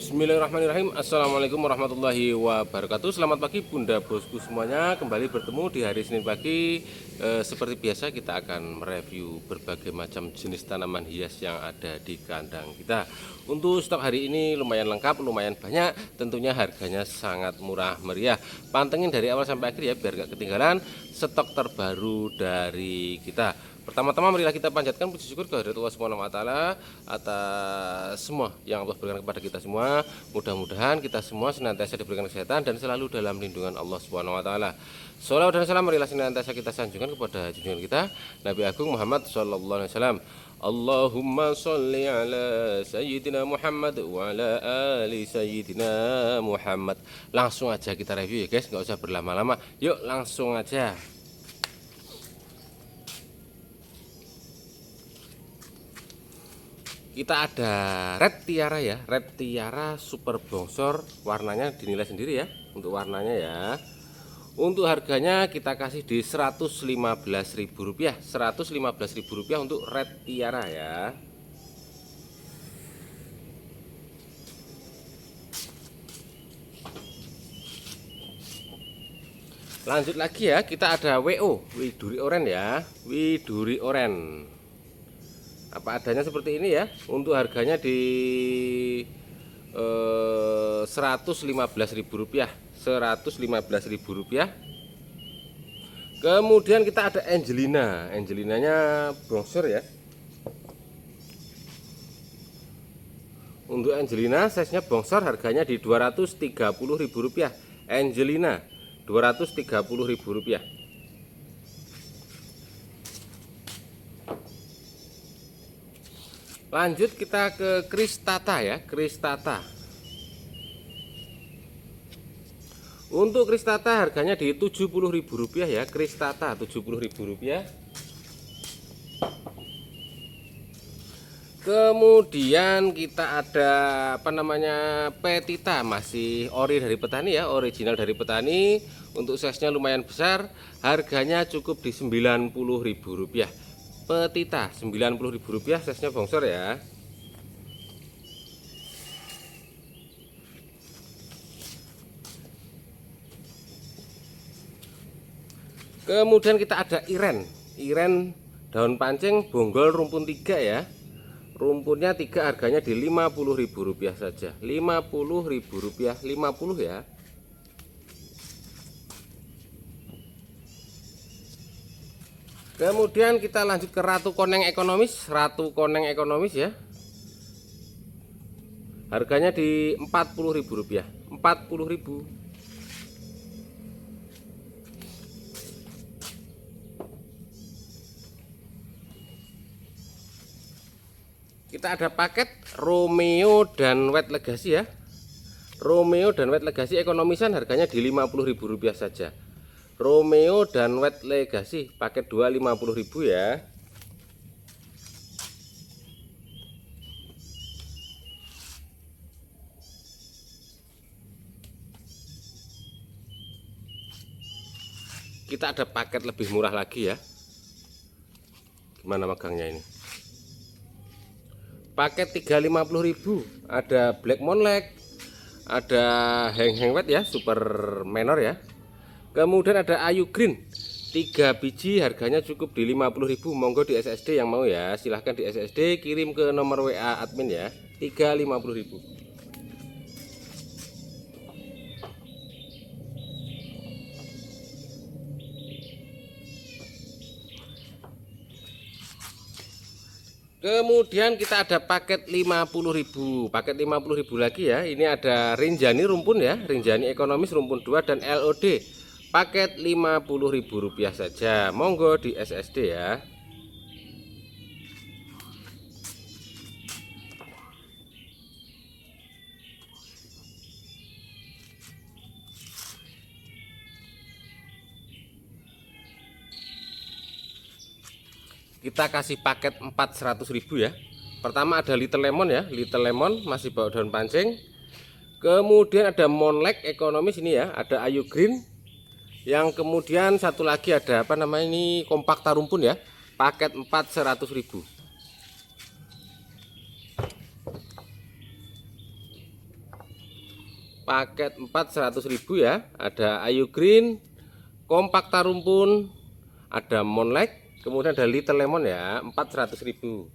Bismillahirrahmanirrahim. Assalamualaikum warahmatullahi wabarakatuh. Selamat pagi bunda bosku semuanya. Kembali bertemu di hari Senin pagi. Seperti biasa kita akan mereview berbagai macam jenis tanaman hias yang ada di kandang kita. Untuk stok hari ini lumayan lengkap, lumayan banyak. Tentunya harganya sangat murah meriah. Pantengin dari awal sampai akhir ya, biar gak ketinggalan stok terbaru dari kita. Pertama-tama marilah kita panjatkan puji syukur kehadirat Allah Subhanahu wa taala atas semua yang Allah berikan kepada kita semua. Mudah-mudahan kita semua senantiasa diberikan kesehatan dan selalu dalam lindungan Allah Subhanahu wa taala. Shalawat dan salam marilah senantiasa kita sanjungkan kepada junjungan kita Nabi Agung Muhammad sallallahu alaihi wasallam. Allahumma sholli ala sayyidina Muhammad wa ala ali sayyidina Muhammad. Langsung aja kita review ya guys, nggak usah berlama-lama. Yuk langsung aja. Kita ada red tiara ya, red tiara super bongsor, warnanya dinilai sendiri ya untuk warnanya ya. Untuk harganya kita kasih di Rp115.000, Rp115.000 untuk red tiara ya. Lanjut lagi ya, kita ada WO, Widuri Oren ya, Widuri Oren. Apa adanya seperti ini ya. Untuk harganya di Rp115.000, Rp115.000. Kemudian kita ada Angelina, Angelinanya bongsor ya. Untuk Angelina size nya bongsor, harganya di Rp230.000. Angelina Rp230.000. Lanjut kita ke Kristata ya, Kristata. Untuk Kristata harganya di Rp70.000 ya, Kristata Rp70.000. Kemudian kita ada Petita, masih ori dari petani ya, original dari petani. Untuk size-nya lumayan besar, harganya cukup di Rp90.000. Petita Rp90.000, size-nya bongsor ya. Kemudian kita ada Iren, Iren daun pancing bonggol rumpun 3 ya. Rumpunnya 3, harganya di Rp50.000 saja, Rp50.000, 50 ya. Kemudian kita lanjut ke Ratu Koneng ekonomis, Ratu Koneng ekonomis ya. Harganya di Rp40.000, Rp40.000. Kita ada paket Romeo dan White Legacy ya. Romeo dan White Legacy ekonomisan, harganya di Rp50.000 saja. Romeo dan White Legacy paket 2 Rp50.000 ya. Kita ada paket lebih murah lagi ya. Gimana megangnya ini? Paket 3 Rp50.000. Ada Black Monarch, ada Heng White ya, super menor ya. Kemudian ada Ayu Green 3 biji, harganya cukup di Rp50.000. Monggo di SSD yang mau ya, silahkan di SSD kirim ke nomor WA admin ya. 3 Rp50.000. Kemudian kita ada paket Rp50.000, paket Rp50.000 lagi ya. Ini ada Rinjani rumpun ya, Rinjani ekonomis rumpun 2 dan LOD. Paket Rp50.000 saja. Monggo di SSD ya. Kita kasih paket 400.000 ya. Pertama ada Little Lemon ya, Little Lemon masih bawa daun pancing. Kemudian ada Monarch ekonomis ini ya, ada Ayu Green. Yang kemudian satu lagi ada ini Kompakta rumpun ya, paket 400.000. paket 4 100.000 ya. Ada Ayu Green, Kompakta Rumpun, ada Monlek, kemudian ada Little Lemon ya, 4 100.000.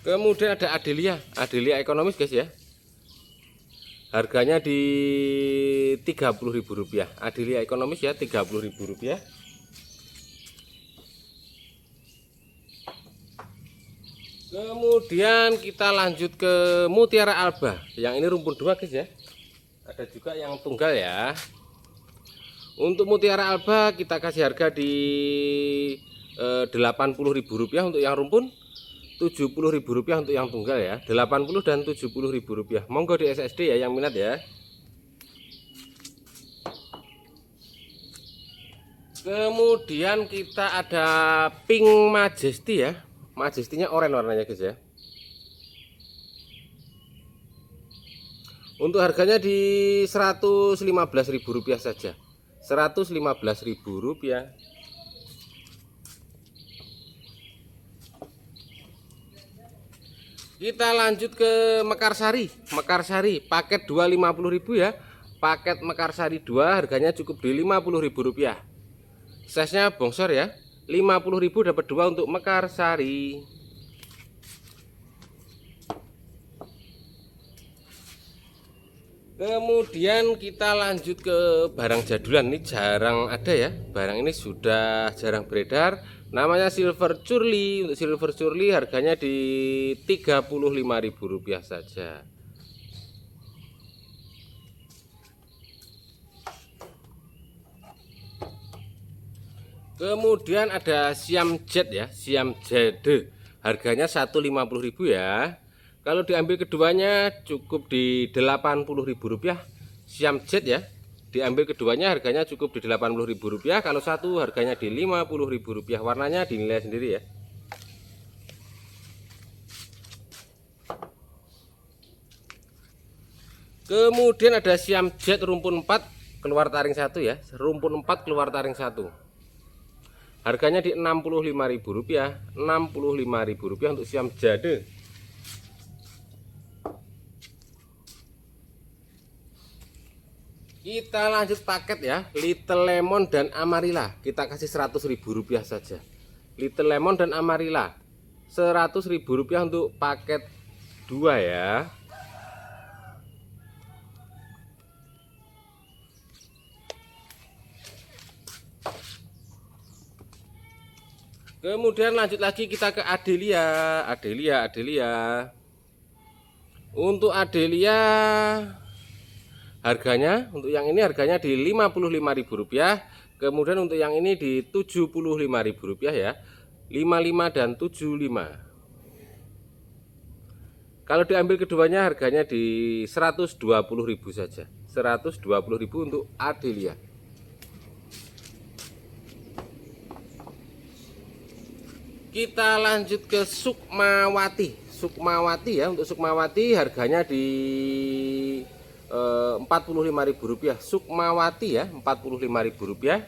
Kemudian ada Adelia ekonomis guys ya. Harganya di Rp30.000. Adelia ekonomis ya, Rp30.000. Kemudian kita lanjut ke Mutiara Alba. Yang ini rumpun 2 guys ya. Ada juga yang tunggal ya. Untuk Mutiara Alba kita kasih harga di Rp80.000 untuk yang rumpun, Rp70.000 untuk yang tunggal ya. 80 dan Rp70.000. Monggo di SSD ya yang minat ya. Kemudian kita ada Pink Majesty ya. Majesty-nya oranye warnanya guys ya. Untuk harganya di Rp115.000 saja. Rp115.000. Kita lanjut ke Mekarsari. Mekarsari paket 2 Rp50.000 ya. Paket Mekarsari 2 harganya cukup di Rp50.000. Size-nya bongsor ya. Rp50.000 dapat 2 untuk Mekarsari. Kemudian kita lanjut ke barang jadulan. Ini jarang ada ya. Barang ini sudah jarang beredar. Namanya Silver Curly. Untuk Silver Curly harganya di Rp35.000 saja. Kemudian ada Siam Jet ya, Siam Jet. Harganya Rp150.000 ya. Kalau diambil keduanya cukup di Rp80.000. Siam Jet ya. Diambil keduanya harganya cukup di Rp80.000. Kalau satu harganya di Rp50.000. Warnanya dinilai sendiri ya. Kemudian ada Siam Jet rumpun 4 keluar taring 1 ya. Rumpun 4 keluar taring 1. Harganya di Rp65.000. Rp65.000 untuk Siam Jade. Kita lanjut paket ya. Little Lemon dan Amarilla kita kasih Rp100.000 saja. Little Lemon dan Amarilla Rp100.000 untuk paket 2 ya. Kemudian lanjut lagi kita ke Adelia. Untuk Adelia harganya, untuk yang ini harganya di Rp55.000. Kemudian untuk yang ini di Rp75.000 ya. 55 dan 75. Kalau diambil keduanya harganya di Rp120.000 saja. Rp120.000 untuk Adelia. Kita lanjut ke Sukmawati. Sukmawati ya. Untuk Sukmawati harganya di Rp45.000. Sukmawati ya, Rp45.000.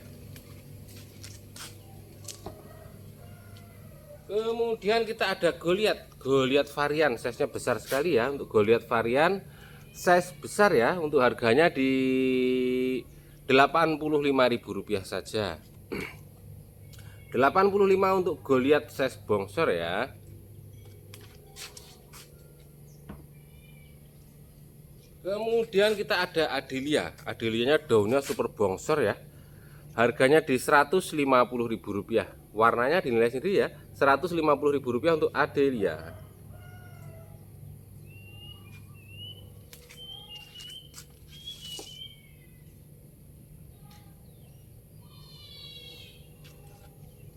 Kemudian kita ada Goliath varian, size-nya besar sekali ya. Untuk Goliath varian size besar ya. Untuk harganya di Rp85.000 saja. 85 untuk Goliath size bongsor ya. Kemudian kita ada Adelia. Adelianya daunnya super bongsor ya. Harganya di Rp150.000. Warnanya dinilai sendiri ya. Rp150.000 untuk Adelia.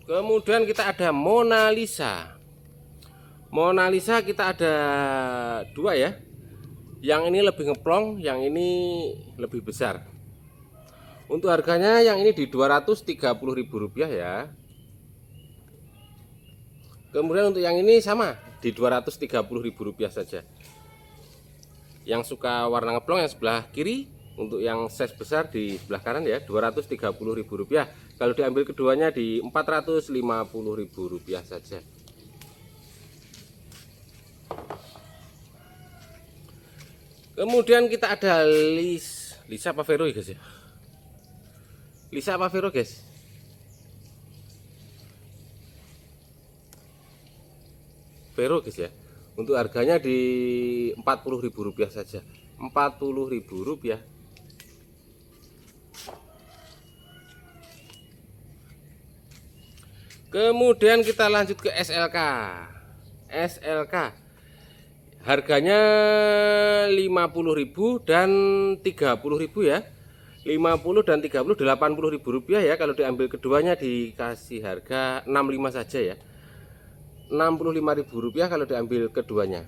Kemudian kita ada Mona Lisa. Mona Lisa kita ada 2 ya. Yang ini lebih ngeplong, yang ini lebih besar. Untuk harganya yang ini di Rp230.000 ya. Kemudian untuk yang ini sama di Rp230.000 saja. Yang suka warna ngeplong yang sebelah kiri, untuk yang size besar di sebelah kanan ya, Rp230.000. Kalau diambil keduanya di Rp450.000 saja. Kemudian kita ada Lisa apa Vero ya guys ya? Lisa apa Vero guys? Vero guys ya. Untuk harganya di Rp40.000 saja. Rp40.000. Kemudian kita lanjut ke SLK. SLK harganya 50.000 dan 30.000 ya. 50 dan 30 Rp80.000 ya. Kalau diambil keduanya dikasih harga 65 saja ya. Rp65.000 kalau diambil keduanya.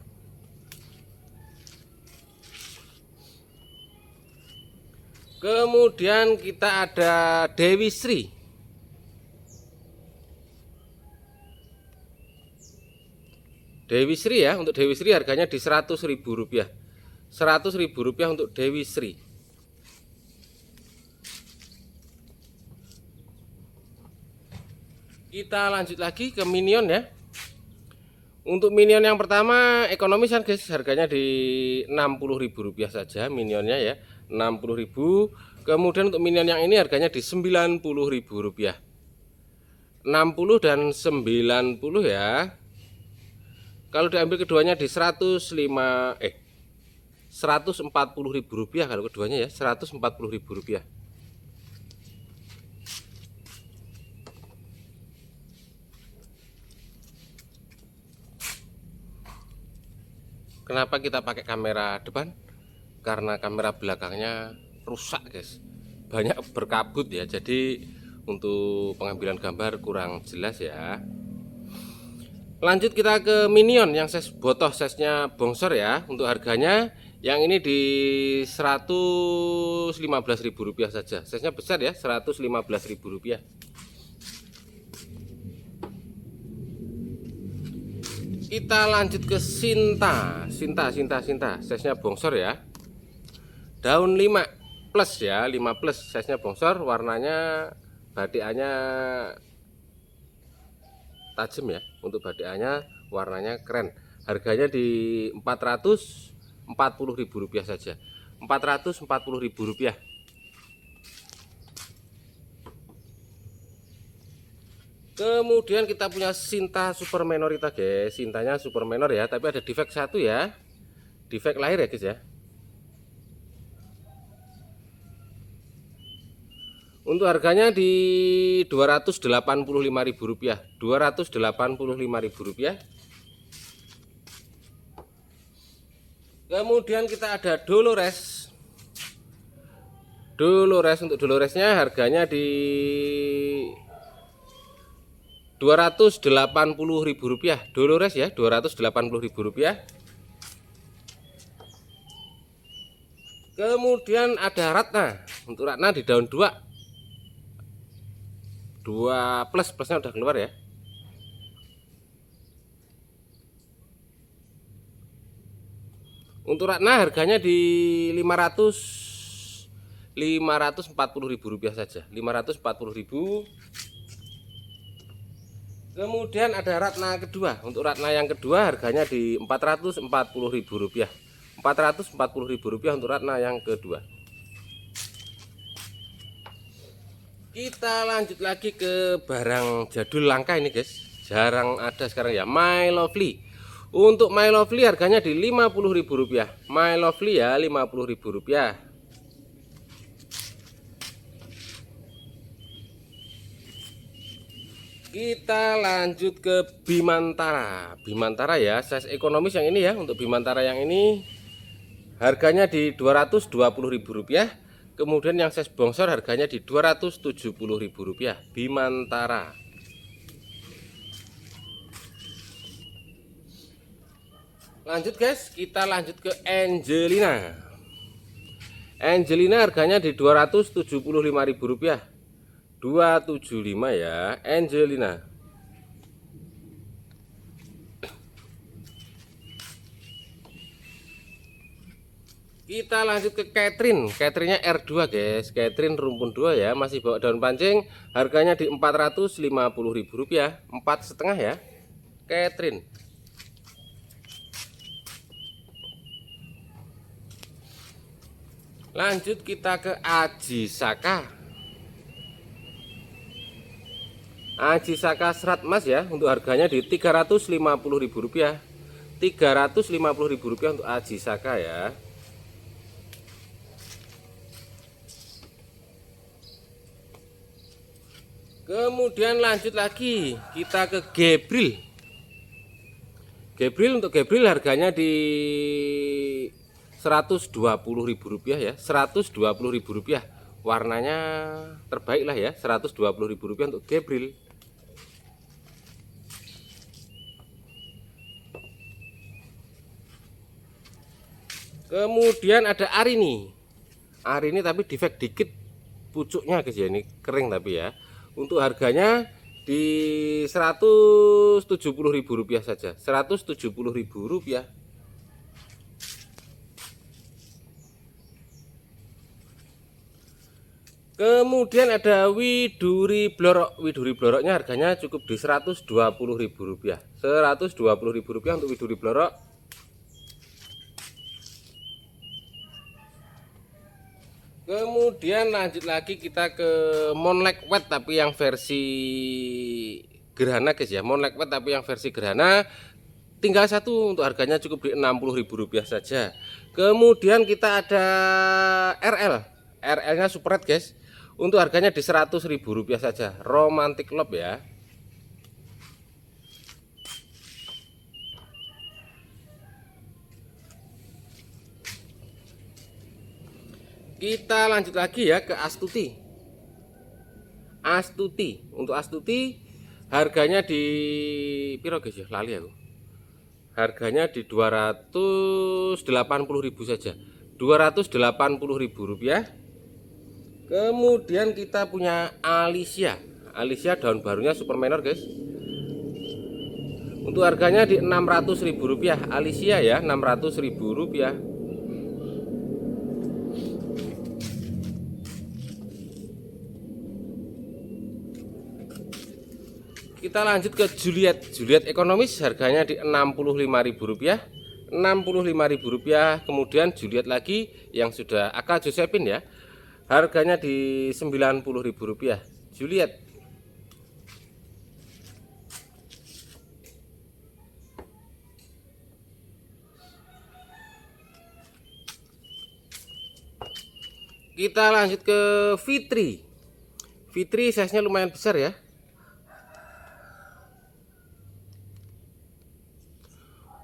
Kemudian kita ada Dewi Sri. Dewi Sri ya, untuk Dewi Sri harganya di Rp100.000. Rp100.000 untuk Dewi Sri. Kita lanjut lagi ke Minion ya. Untuk Minion yang pertama ekonomis kan guys, harganya di Rp60.000 saja Minionnya ya. 60.000. Kemudian untuk Minion yang ini harganya di Rp90.000. 60 dan 90 ya. Kalau diambil keduanya di Rp140.000 kalau keduanya ya, Rp140.000. Kenapa kita pakai kamera depan? Karena kamera belakangnya rusak guys, banyak berkabut ya, jadi untuk pengambilan gambar kurang jelas ya. Lanjut kita ke Minion yang size botoh, size-nya bongsor ya. Untuk harganya yang ini di Rp115.000 saja. Size-nya besar ya, Rp115.000. Kita lanjut ke Sinta. Size-nya bongsor ya. Daun 5 plus ya, 5 plus, size-nya bongsor, warnanya batikannya tajam ya. Untuk batikannya warnanya keren. Harganya di Rp440.000 saja. Rp440.000. Kemudian kita punya Sinta Super Menorita guys. Sintanya Super Menor ya, tapi ada defect satu ya. Defect lahir ya guys ya. Untuk harganya di Rp285.000. Rp285.000. Kemudian kita ada Dolores. Untuk Doloresnya harganya di Rp280.000. Dolores ya, Rp280.000. Kemudian ada Ratna. Untuk Ratna di daun 2 plusnya udah keluar ya. Untuk Ratna harganya di Rp540.000 saja. Rp540.000. Kemudian ada Ratna kedua. Untuk Ratna yang kedua harganya di Rp440.000. Rp440.000 untuk Ratna yang kedua. Kita lanjut lagi ke barang jadul langka ini guys, jarang ada sekarang ya, My Lovely. Untuk My Lovely harganya di Rp50.000. My Lovely ya, Rp50.000. Kita lanjut ke Bimantara. Bimantara ya, size ekonomis yang ini ya. Untuk Bimantara yang ini harganya di Rp220.000. Kemudian yang size bongsor harganya di Rp270.000. Bimantara. Lanjut guys, kita lanjut ke Angelina. Angelina harganya di Rp275.000. 275 ya, Angelina. Kita lanjut ke Catherine. Catherine-nya R2 guys. Catherine rumpun 2 ya, masih bawa daun pancing. Harganya di Rp450.000. 4,5 ya, Catherine. Lanjut kita ke Aji Saka. Aji Saka serat emas ya, untuk harganya di Rp350.000. Rp350.000 untuk Aji Saka ya. Kemudian lanjut lagi kita ke Gebril. Untuk Gebril harganya di Rp120.000 ya, Rp120.000. Warnanya terbaik lah ya, Rp120.000 untuk Gebril. Kemudian ada Arini. Arini tapi defect dikit pucuknya guys ya, ini kering tapi ya. Untuk harganya di Rp170.000 saja, Rp170.000. Kemudian ada Widuri Blorok. Widuri Bloroknya harganya cukup di Rp120.000. Rp120.000 untuk Widuri Blorok. Kemudian lanjut lagi kita ke Monlek Wet tapi yang versi gerhana guys ya. Monlek Wet tapi yang versi gerhana tinggal satu, untuk harganya cukup di Rp60.000 saja. Kemudian kita ada RL nya Super Red guys, untuk harganya di Rp100.000 saja. Romantic Love ya. Kita lanjut lagi ya ke Astuti. Untuk Astuti harganya di piro guys ya, lali aku. Harganya di Rp280.000 saja. Rp280.000. Kemudian kita punya Alicia daun barunya super minor guys. Untuk harganya di Rp600.000. Alicia ya, Rp600.000. Kita lanjut ke Juliet ekonomis, harganya di Rp65.000. Rp65.000. Kemudian Juliet lagi yang sudah akal Josephine ya, harganya di Rp90.000. Juliet. Kita lanjut ke Fitri. Size-nya lumayan besar ya.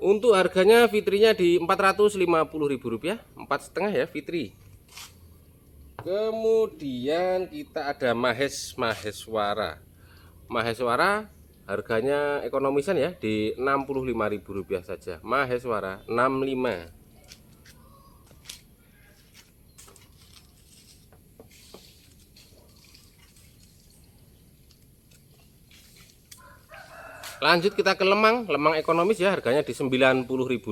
Untuk harganya Fitrinya di Rp450.000, 4,5 ya Fitri. Kemudian kita ada Maheswara. Harganya ekonomisan ya, di Rp65.000 saja. Maheswara 65. Lanjut kita ke lemang ekonomis ya, harganya di Rp90.000.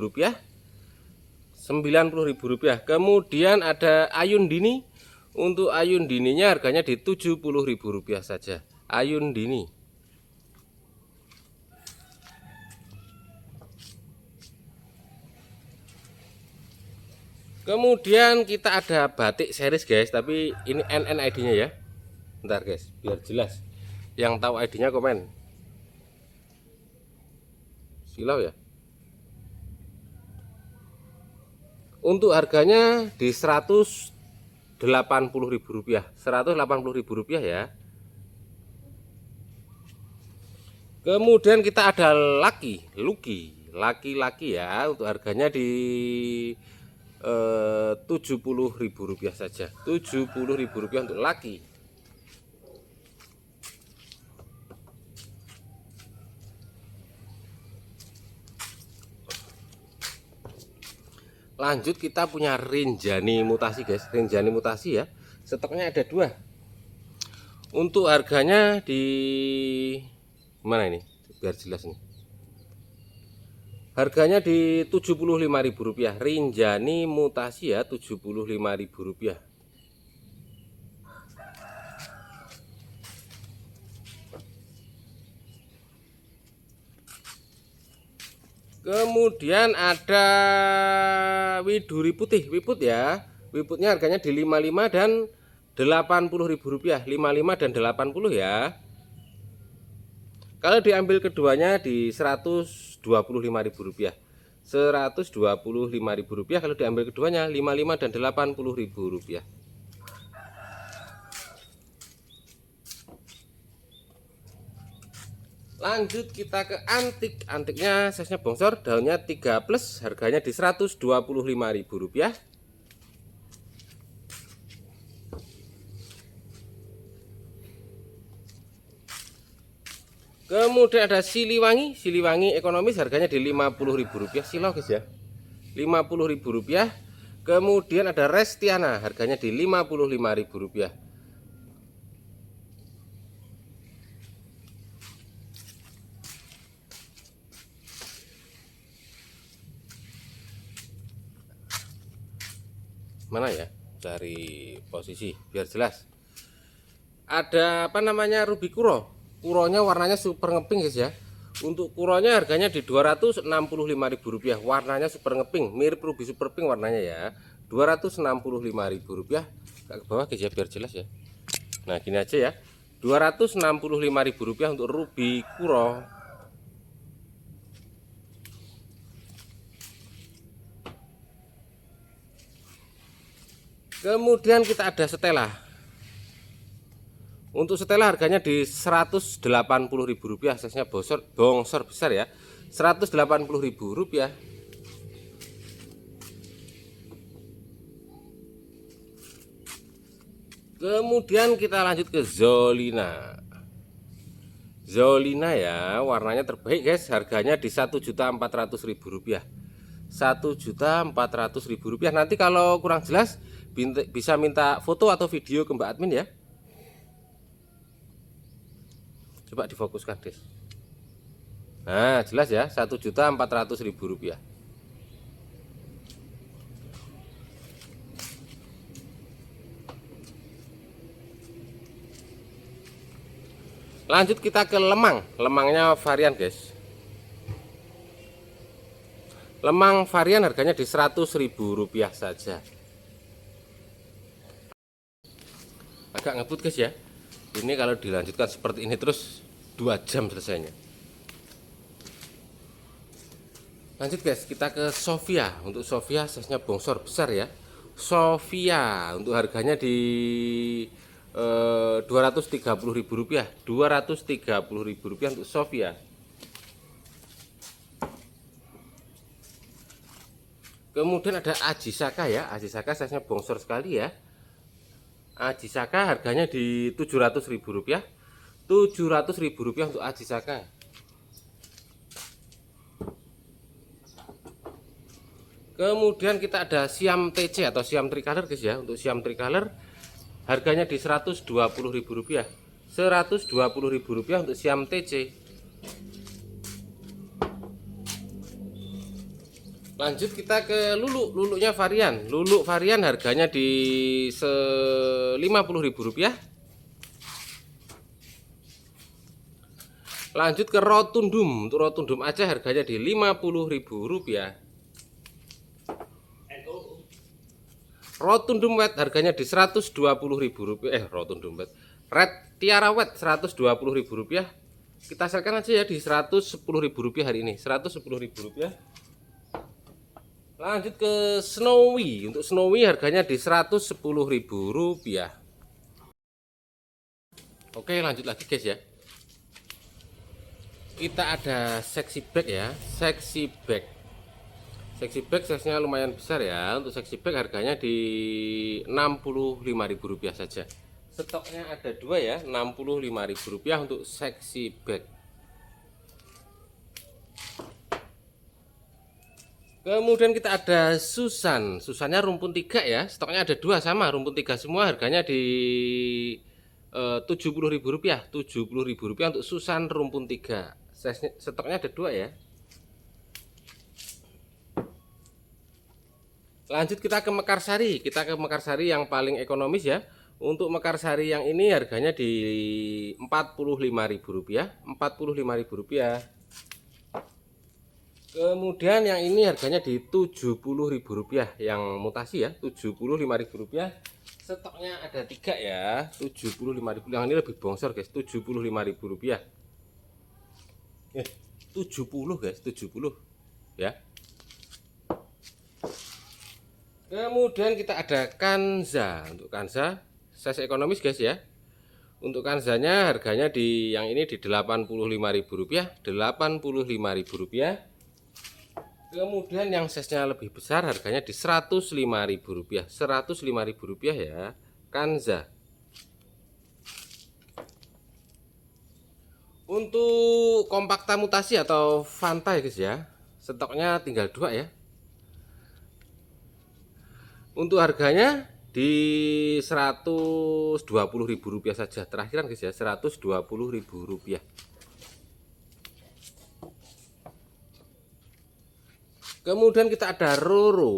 Rp90.000. Kemudian ada Ayundini. Untuk Ayundininya harganya di Rp70.000 saja. Ayundini. Kemudian kita ada batik series guys, tapi ini NN ID-nya ya. Bentar guys, biar jelas. Yang tahu ID-nya komen. Silau ya. Untuk harganya di Rp180.000. Rp180.000 ya. Kemudian kita ada Lucky ya, untuk harganya di Rp70.000 saja. Rp70.000 untuk Lucky. Lanjut kita punya Rinjani mutasi guys, Rinjani mutasi ya. Stoknya ada 2. Untuk harganya di mana ini? Biar jelas nih. Harganya di Rp75.000. Rinjani mutasi ya, Rp75.000. Kemudian ada Widuri putih, Wiput ya. Wiputnya harganya di 55 dan Rp80.000, 55 dan 80 ya. Kalau diambil keduanya di Rp125.000. Rp125.000 kalau diambil keduanya, 55 dan Rp80.000. Lanjut kita ke antik. Antiknya size-nya bongsor, daunnya 3+, harganya di Rp125.000. Kemudian ada siliwangi. Siliwangi ekonomis, harganya di Rp50.000. Silau guys ya, Rp50.000. Kemudian ada Restiana, harganya di Rp55.000. Mana ya, cari posisi biar jelas. Ada apa namanya, ruby kuro. Kuronya warnanya super ngeping guys ya. Untuk kuronya harganya di Rp265.000. Warnanya super ngeping, mirip ruby super pink warnanya ya. Rp265.000. Ke bawah guys ya biar jelas ya. Nah gini aja ya, Rp265.000 untuk ruby kuro. Kemudian kita ada Stella. Untuk Stella harganya di Rp180.000. Size-nya bongsor besar ya, Rp180.000. Kemudian kita lanjut ke Zolina. Zolina ya, warnanya terbaik guys, harganya di Rp1.400.000. Rp1.400.000. Nanti kalau kurang jelas bisa minta foto atau video ke Mbak Admin ya. Coba difokuskan guys. Nah jelas ya, Rp1.400.000. Lanjut kita ke lemang. Lemangnya varian guys. Lemang varian harganya di Rp100.000 saja. Agak ngebut guys ya. Ini kalau dilanjutkan seperti ini terus 2 jam selesainya. Lanjut guys, kita ke Sofia. Untuk Sofia size-nya bongsor besar ya. Sofia untuk harganya di Rp230.000. Rp230.000 untuk Sofia. Kemudian ada Ajisaka ya. Ajisaka size-nya bongsor sekali ya. Ajisaka harganya di Rp700.000. Rp700.000 untuk Ajisaka. Kemudian kita ada Siam TC atau Siam Tricolor guys ya. Untuk Siam Tricolor harganya di Rp120.000. Rp120.000 untuk Siam TC. Lanjut kita ke lulu. Lulunya varian. Lulu varian harganya di Rp50.000. Lanjut ke rotundum. Untuk rotundum aja harganya di Rp50.000. Rotundum wet harganya di Rp120.000. Rotundum wet, red tiara wet Rp120.000. Kita selkan aja ya di Rp110.000 hari ini, Rp110.000. Lanjut ke Snowy. Untuk Snowy harganya di Rp110.000. Oke lanjut lagi guys ya. Kita ada sexy bag ya. Sexy bag. Sexy bag size-nya lumayan besar ya. Untuk sexy bag harganya di Rp65.000 saja. Stoknya ada 2 ya, Rp65.000 untuk sexy bag. Kemudian kita ada Susan. Susannya rumpun 3 ya. Stoknya ada 2 sama, rumpun 3 semua, harganya di Rp70.000. Rp70.000 untuk Susan rumpun 3. Stoknya ada 2 ya. Lanjut kita ke Mekarsari. Kita ke Mekarsari yang paling ekonomis ya. Untuk Mekarsari yang ini harganya di Rp45.000. Rp45.000. Kemudian yang ini harganya di Rp70.000 yang mutasi ya, Rp75.000. Stoknya ada 3 ya, Rp75.000. Yang ini lebih bongsor guys, Rp75.000. 70 guys, 70 ya. Kemudian kita ada Kanza. Untuk Kanza size ekonomis guys ya. Untuk Kanzanya harganya di yang ini di Rp85.000, Rp85.000. Kemudian yang size-nya lebih besar harganya di Rp105.000, Rp105.000 ya, Kanza. Untuk kompakta mutasi atau Fanta ya guys ya, stoknya tinggal 2 ya. Untuk harganya di Rp120.000 saja, terakhiran guys ya, Rp120.000. Kemudian kita ada Roro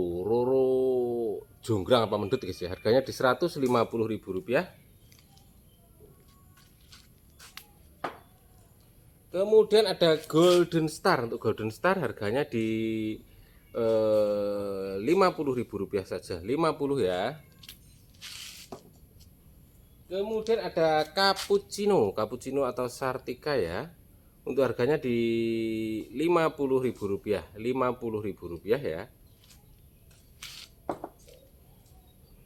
jonggrang apa mendut guys ya, harganya di Rp150.000. Kemudian ada Golden Star. Untuk Golden Star harganya di Rp50.000 saja, 50 ya. Kemudian ada Cappuccino atau Sartika ya. Untuk harganya di Rp50.000, Rp50.000 ya.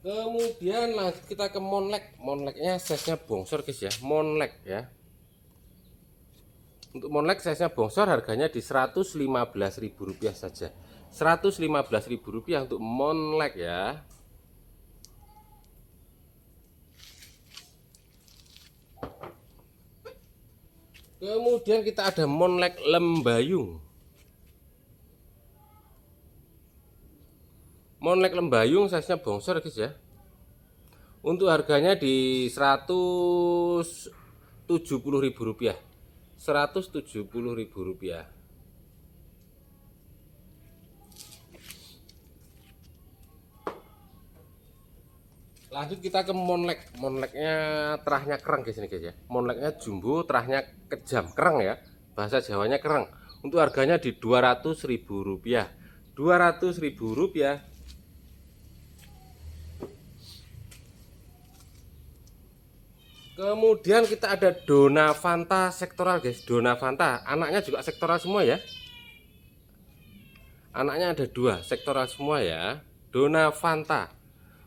Kemudian lanjut kita ke Monlek. Monleknya size-nya bongsor guys ya, Monlek ya. Untuk Monlek size-nya bongsor harganya di Rp115.000 saja, Rp115.000 untuk Monlek ya. Kemudian kita ada Monlek Lembayung. Monlek Lembayung size-nya bongsor guys ya. Untuk harganya di Rp170.000, Rp170.000. Lanjut kita ke Monlek. Monleknya terahnya kerang guys ini guys ya. Monleknya jumbo, terahnya kejam, kerang ya. Bahasa Jawanya kerang. Untuk harganya di Rp200.000, Rp200.000. Kemudian kita ada Dona Fanta sektoral guys. Dona Fanta, anaknya juga sektoral semua ya. Anaknya ada 2, sektoral semua ya. Dona Fanta.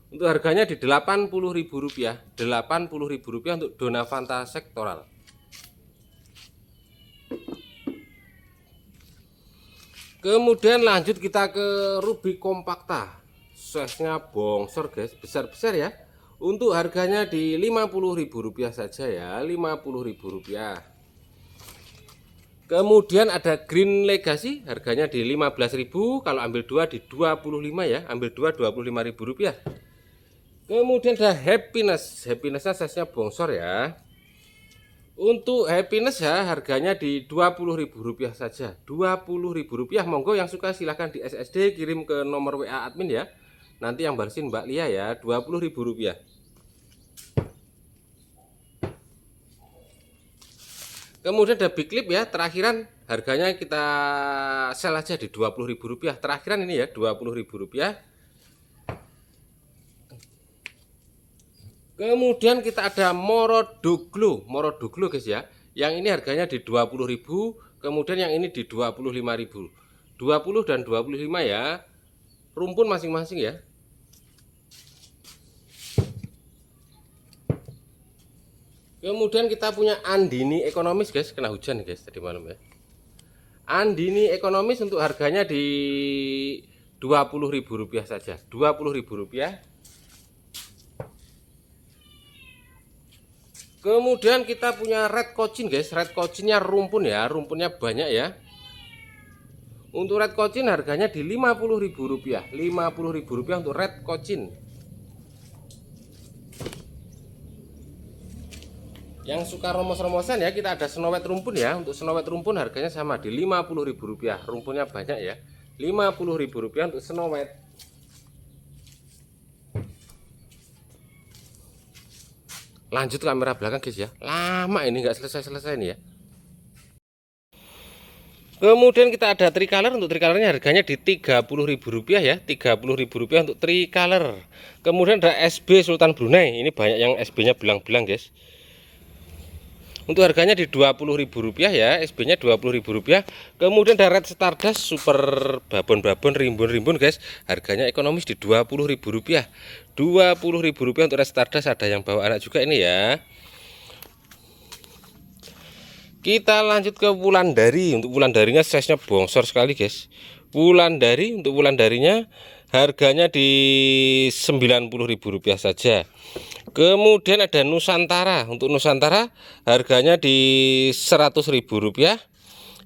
Untuk harganya di Rp80.000, Rp80.000 untuk Dona Fanta sektoral. Kemudian lanjut kita ke Ruby Kompakta. Size-nya bongsor guys, besar-besar ya. Untuk harganya di Rp50.000 saja ya, Rp50.000. Kemudian ada Green Legacy, harganya di Rp15.000. Kalau ambil 2 di Rp25 ya, ambil 2 Rp25.000. Kemudian ada Happiness. Happiness-nya size-nya bongsor ya. Untuk Happiness ya harganya di Rp20.000 saja, Rp20.000. Monggo yang suka silahkan di SSD kirim ke nomor WA admin ya. Nanti yang balesin Mbak Lia ya, Rp20.000. Kemudian ada Big Clip ya, terakhiran harganya kita sell aja di Rp20.000. Terakhiran ini ya, Rp20.000. Kemudian kita ada Morodoglo guys ya. Yang ini harganya di Rp20.000, kemudian yang ini di Rp25.000. 20 dan 25 ya. Rumpun masing-masing ya. Kemudian kita punya Andini ekonomis guys, kena hujan guys tadi malam ya. Andini ekonomis untuk harganya di Rp20.000 saja, Rp20.000. Kemudian kita punya Red Cochin guys, Red Cochinnya rumpun ya, rumpunnya banyak ya. Untuk Red Cochin harganya di Rp50.000, Rp50.000 untuk Red Cochin. Yang suka romos-romosan ya, kita ada Snow White rumpun ya. Untuk Snow White rumpun harganya sama di Rp50.000, rumpunnya banyak ya, Rp50.000 untuk Snow White. Lanjut kamera belakang guys ya, lama ini nggak selesai-selesai ini ya. Kemudian kita ada tricolor. Untuk tricolornya harganya di Rp30.000 ya, Rp30.000 untuk tricolor. Kemudian ada SB Sultan Brunei. Ini banyak yang SB-nya belang-belang, guys. Untuk harganya di Rp20.000 ya, SB-nya Rp20.000. Kemudian ada Red Stardust super babon-babon rimbun-rimbun, guys. Harganya ekonomis di Rp20.000. Rp20.000 untuk Red Stardust. Ada yang bawa anak juga ini ya. Kita lanjut ke Wulandari. Untuk Wulandarinya size-nya bongsor sekali, guys. Wulandari, untuk Wulandarinya harganya di Rp90.000 saja. Kemudian ada Nusantara. Untuk Nusantara harganya di Rp100.000.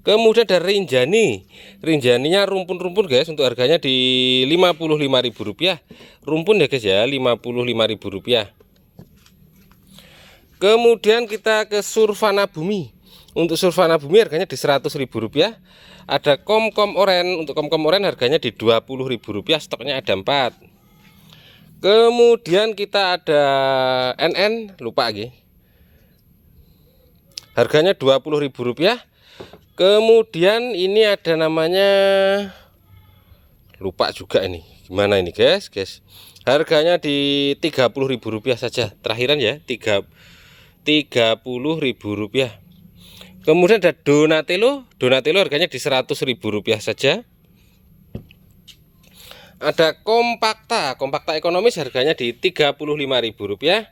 Kemudian ada Rinjani. Rinjaninya rumpun-rumpun, guys. Untuk harganya di Rp55.000. Rumpun ya, guys ya, Rp55.000. Kemudian kita ke Surfana Bumi. Untuk Surfana Bumi harganya di Rp100.000. Ada Komkom Oren. Untuk Komkom Oren harganya di Rp20.000. Stoknya ada 4. Kemudian kita ada NN, lupa lagi. Harganya Rp20.000. Kemudian ini ada namanya, lupa juga ini. Gimana ini, guys? Harganya di Rp30.000 saja. Terakhiran ya, Rp30.000. Kemudian ada Donatello. Donatello harganya di Rp100.000 saja. Ada Kompakta. Kompakta ekonomis harganya di Rp35.000.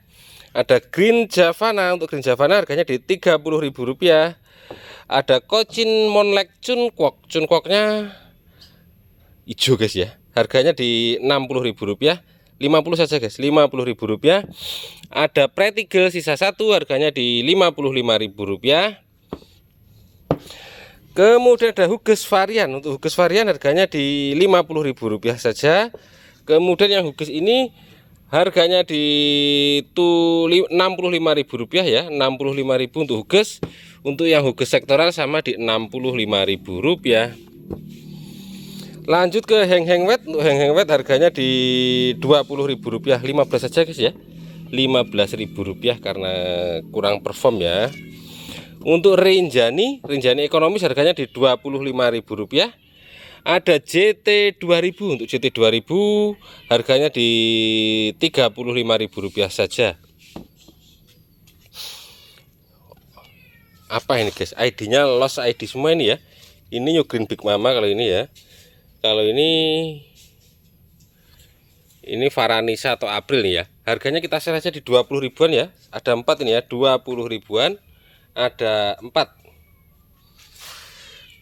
Ada Green Javana. Untuk Green Javana harganya di Rp30.000. Ada Kocin Monlek Chunkwok. Chunkwoknya hijau, guys ya. Harganya di Rp60.000. 50 saja, guys. Rp50.000. Ada Pretigel sisa 1 harganya di Rp55.000. Kemudian ada Huges varian. Untuk Huges varian harganya di Rp50.000 saja. Kemudian yang Huges ini harganya di Rp65.000 ya, Rp65.000 untuk Huges. Untuk yang Huges sektoral sama di Rp65.000. Lanjut ke Heng Wet. Untuk Heng Wet harganya di Rp20.000. 15 saja, guys ya, Rp15.000 karena kurang perform ya. Untuk Rinjani ekonomis harganya di Rp25.000. Ada JT2000. Untuk JT2000 harganya di Rp35.000 saja. Apa ini, guys? ID-nya Lost ID semua ini ya. Ini New Green Big Mama kalau ini ya. Kalau ini Varanisa atau April nih ya. Harganya kita share aja di 20 ribuan ya. Ada 4 ini ya, 20 ribuan. Ada 4.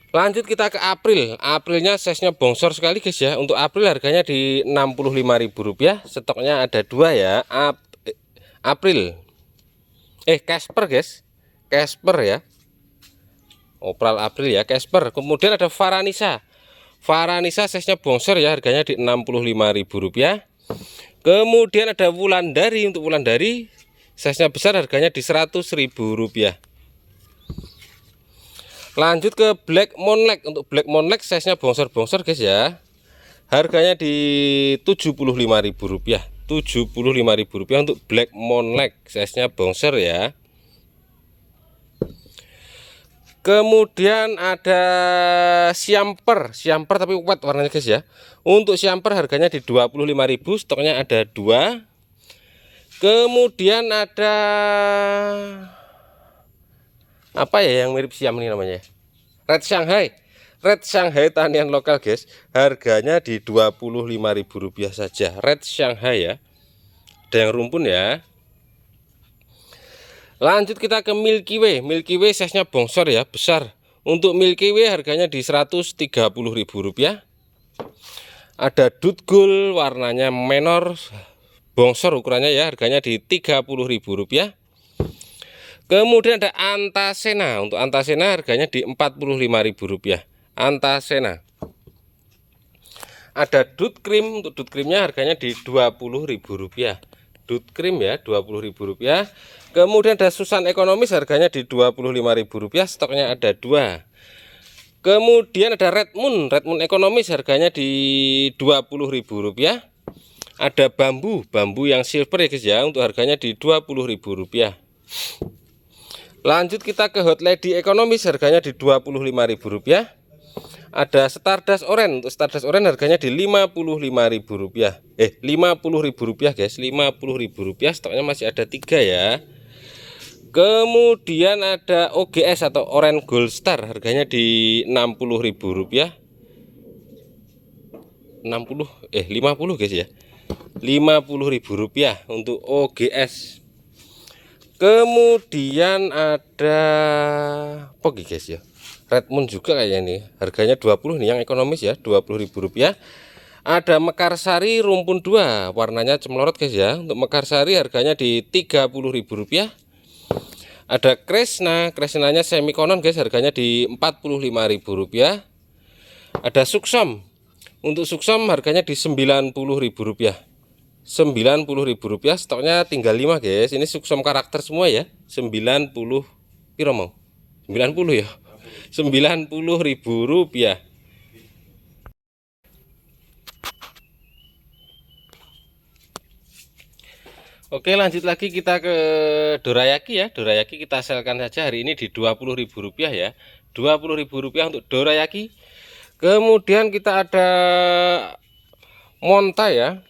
Lanjut kita ke April. Aprilnya size-nya bongsor sekali, guys ya. Untuk April harganya di Rp65.000. Stoknya ada 2 ya. April. Casper, guys. Casper ya. Opral April ya, Casper. Kemudian ada Varanisa. Varanisa size-nya bongsor ya, harganya di Rp65.000. Kemudian ada Wulandari. Untuk Wulandari size-nya besar, harganya di Rp100.000. Lanjut ke Black Monlek. Untuk Black Monlek size-nya bongsor-bongsor, guys ya. Harganya di Rp75.000. Rp75.000 untuk Black Monlek, size-nya bongsor ya. Kemudian ada Siamper tapi wet warnanya, guys ya. Untuk Siamper harganya di Rp25.000. Stoknya ada 2. Kemudian ada apa ya yang mirip siam ini namanya? Red Shanghai. Red Shanghai tanian lokal, guys. Harganya di Rp25.000 saja. Red Shanghai ya. Ada yang rumpun ya. Lanjut kita ke Milky Way. Milky Way size-nya bongsor ya, besar. Untuk Milky Way harganya di Rp130.000. Ada Dut Gold warnanya menor, bongsor ukurannya ya, harganya di Rp30.000. Kemudian ada Antasena. Untuk Antasena harganya di Rp45.000. Antasena. Ada Dut Cream. Untuk Dut Creamnya harganya di Rp20.000. Dut Cream ya, Rp20.000. Kemudian ada Susan ekonomis harganya di Rp25.000. Stoknya ada 2. Kemudian ada Red Moon. Red Moon ekonomis harganya di Rp20.000. Ada bambu yang silver ya, guys ya. Untuk harganya di Rp20.000. Lanjut kita ke Hot Lady ekonomis harganya di Rp25.000. Ada Stardust Orange. Untuk Stardust Orange harganya di Rp55.000. Rp50.000 guys, Rp50.000. Stoknya masih ada 3 ya. Kemudian ada OGS atau Orange Gold Star, harganya di Rp60.000. 50 guys ya. Rp50.000 untuk OGS. Kemudian ada Pogi guys ya, Red Moon juga kayaknya ini, harganya 20 nih yang ekonomis ya, Rp20.000. Ada Mekarsari Rumpun 2, warnanya cemlorot guys ya. Untuk Mekarsari harganya di Rp30.000. Ada Kresnanya semikonon guys, harganya di Rp45.000. Ada Suksom. Untuk Suksom harganya di Rp90.000. Rp90.000, stoknya tinggal 5 guys. Ini Suksom karakter semua ya. 90 piro mau? 90 ya. Rp90.000. Oke, lanjut lagi kita ke dorayaki ya. Dorayaki kita selkan saja hari ini di Rp20.000 ya. Rp20.000 untuk dorayaki. Kemudian kita ada Montai ya.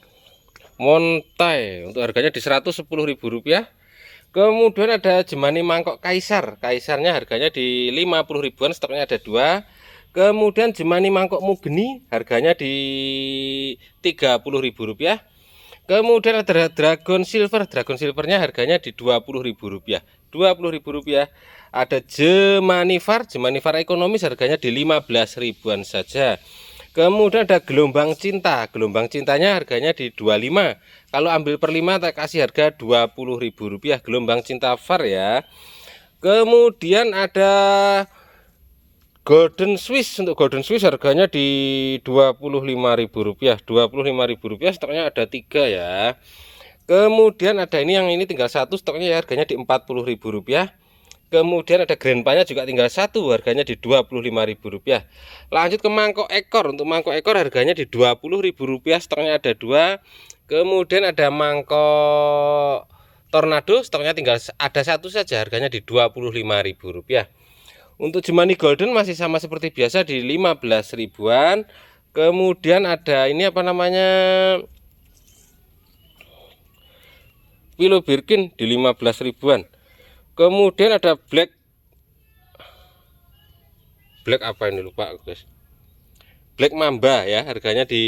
Montai untuk harganya di Rp110.000. Kemudian ada Jemani Mangkok Kaisarnya harganya di 50 ribuan, stoknya ada 2. Kemudian Jemani Mangkok Mugeni harganya di Rp30.000. Kemudian ada Dragon Silvernya harganya di Rp20.000. Rp20.000. Ada Jemani Far ekonomis harganya di 15 ribuan saja. Kemudian ada Gelombang Cintanya harganya di 25. Kalau ambil per 5 tak kasih harga Rp20.000, Gelombang Cinta Far ya. Kemudian ada Golden Swiss. Untuk Golden Swiss harganya di Rp25.000. Rp25.000, stoknya ada 3 ya. Kemudian ada yang ini tinggal 1 stoknya ya, harganya di Rp40.000. Kemudian ada Grandpa-nya juga tinggal 1, harganya di Rp25.000. Lanjut ke mangkok ekor. Untuk mangkok ekor harganya di Rp20.000, stoknya ada 2. Kemudian ada mangkok Tornado, stoknya tinggal ada 1 saja, harganya di Rp25.000. Untuk Jemani Golden masih sama seperti biasa di 15 ribuan. Kemudian ada ini apa namanya, Willow Birkin di 15 ribuan. Kemudian ada Black apa ini, lupa guys. Black Mamba ya, harganya di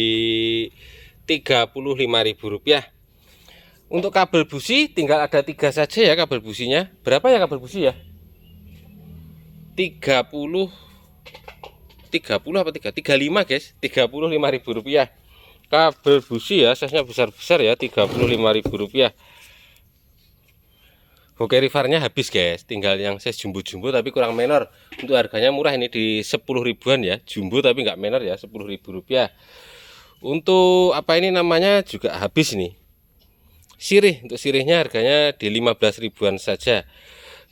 Rp35.000. Untuk kabel busi tinggal ada 3 saja ya kabel businya. Berapa ya kabel busi ya? 30 apa 35 guys, Rp35.000. Kabel busi ya, size-nya besar-besar ya, Rp35.000. Oke, rivarnya habis guys, tinggal yang size jumbo-jumbo tapi kurang menor. Untuk harganya murah ini di 10 ribuan ya, jumbo tapi nggak menor ya, Rp10.000. Untuk apa ini namanya juga habis nih. Sirih, untuk sirihnya harganya di 15 ribuan saja.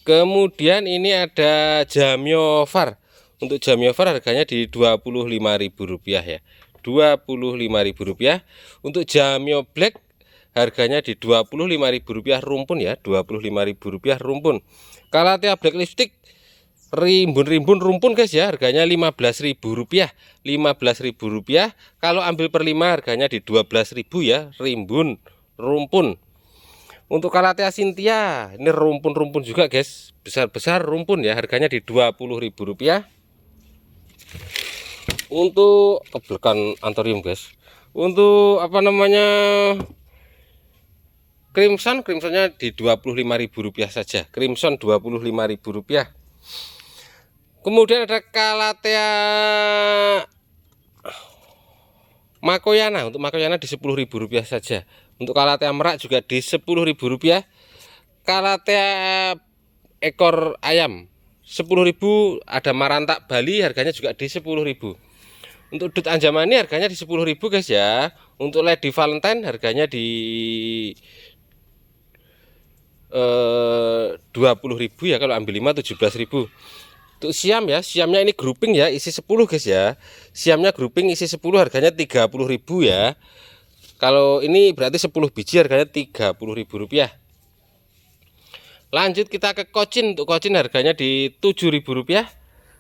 Kemudian ini ada Jamio Far. Untuk Jamio Far harganya di Rp25.000 ya, Rp25.000. Untuk Jamio Black harganya di Rp25.000 rumpun ya, Rp25.000 rumpun. Calathea Black Lipstick rimbun rumpun guys ya, harganya Rp15.000. Rp15.000. Kalau ambil per 5 harganya di Rp12.000 ya, rimbun rumpun. Untuk Calathea Cynthia ini rumpun juga guys, besar rumpun ya, harganya di Rp20.000. Untuk kebelkan antorium guys. Untuk apa namanya, Crimsonnya di Rp25.000 saja. Crimson Rp25.000. Kemudian ada Calathea Makoyana. Untuk Makoyana di Rp10.000 saja. Untuk Calathea Merak juga di Rp10.000. Calathea ekor ayam Rp10.000. Ada Marantak Bali harganya juga di Rp10.000. Untuk Dut Anjamani harganya di Rp10.000 guys ya. Untuk Lady Valentine harganya di Rp20.000 ya, kalau ambil 5 Rp17.000. Untuk siam ya, siamnya ini grouping ya, isi 10 guys ya. Siamnya grouping isi 10 harganya Rp30.000 ya. Kalau ini berarti 10 biji harganya Rp30.000. Lanjut kita ke kocin. Untuk kocin harganya di Rp7.000.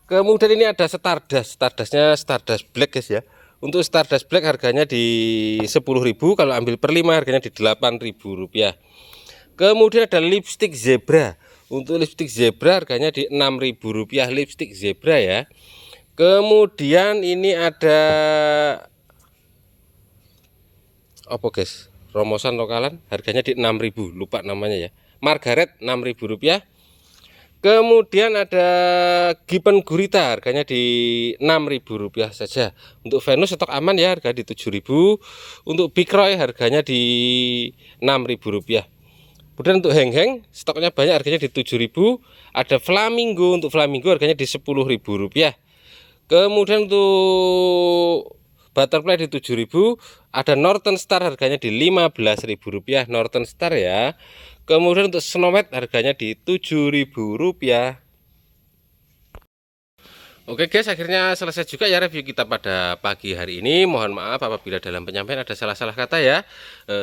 Kemudian ini ada Stardust, Stardustnya Stardust Black guys ya. Untuk Stardust Black harganya di 10.000, kalau ambil per 5 harganya di Rp8.000. Kemudian ada lipstick zebra. Untuk lipstick zebra harganya di Rp6.000, lipstick zebra ya. Kemudian ini ada apa guys? Romosan lokalan harganya di 6.000, lupa namanya ya. Margaret Rp6.000. Kemudian ada Gipen Gurita harganya di Rp6.000 saja. Untuk Venus stok aman ya, harga di 7.000. Untuk Big Roy harganya di Rp6.000. Kemudian untuk heng-heng stoknya banyak, harganya di 7.000. Ada Flamingo, untuk Flamingo harganya di Rp10.000. Kemudian untuk butterfly di 7.000. Ada Northern Star harganya di Rp15.000, Northern Star ya. Kemudian untuk Snow White harganya di Rp7.000. Oke guys, akhirnya selesai juga ya review kita pada pagi hari ini. Mohon maaf apabila dalam penyampaian ada salah-salah kata ya.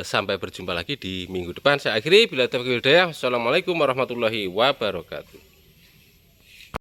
Sampai berjumpa lagi di minggu depan. Saya akhiri, bila taufiq wal hidayah. Wassalamualaikum warahmatullahi wabarakatuh.